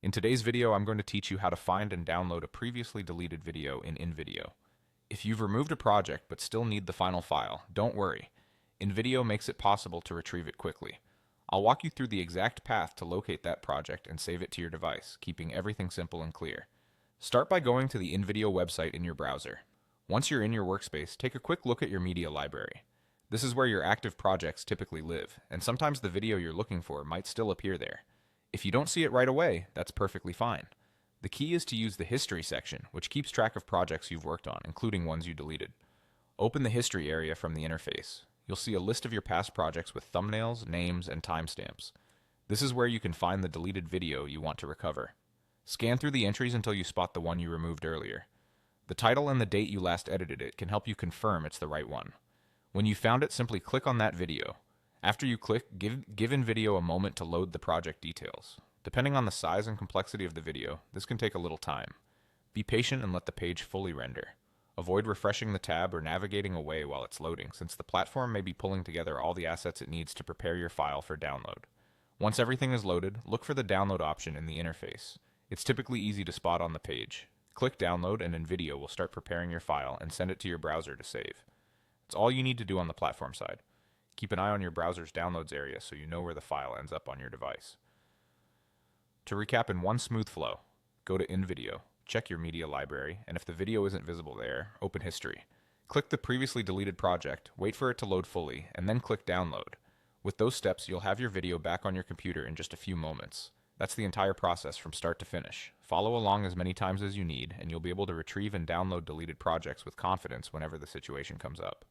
In today's video, I'm going to teach you how to find and download a previously deleted video in InVideo. If you've removed a project but still need the final file, don't worry. InVideo makes it possible to retrieve it quickly. I'll walk you through the exact path to locate that project and save it to your device, keeping everything simple and clear. Start by going to the InVideo website in your browser. Once you're in your workspace, take a quick look at your media library. This is where your active projects typically live, and sometimes the video you're looking for might still appear there. If you don't see it right away, that's perfectly fine. The key is to use the History section, which keeps track of projects you've worked on, including ones you deleted. Open the History area from the interface. You'll see a list of your past projects with thumbnails, names, and timestamps. This is where you can find the deleted video you want to recover. Scan through the entries until you spot the one you removed earlier. The title and the date you last edited it can help you confirm it's the right one. When you found it, simply click on that video. After you click, give InVideo a moment to load the project details. Depending on the size and complexity of the video, this can take a little time. Be patient and let the page fully render. Avoid refreshing the tab or navigating away while it's loading, since the platform may be pulling together all the assets it needs to prepare your file for download. Once everything is loaded, look for the download option in the interface. It's typically easy to spot on the page. Click download and InVideo will start preparing your file and send it to your browser to save. It's all you need to do on the platform side. Keep an eye on your browser's downloads area so you know where the file ends up on your device. To recap in one smooth flow, go to InVideo, check your media library, and if the video isn't visible there, open History. Click the previously deleted project, wait for it to load fully, and then click Download. With those steps, you'll have your video back on your computer in just a few moments. That's the entire process from start to finish. Follow along as many times as you need, and you'll be able to retrieve and download deleted projects with confidence whenever the situation comes up.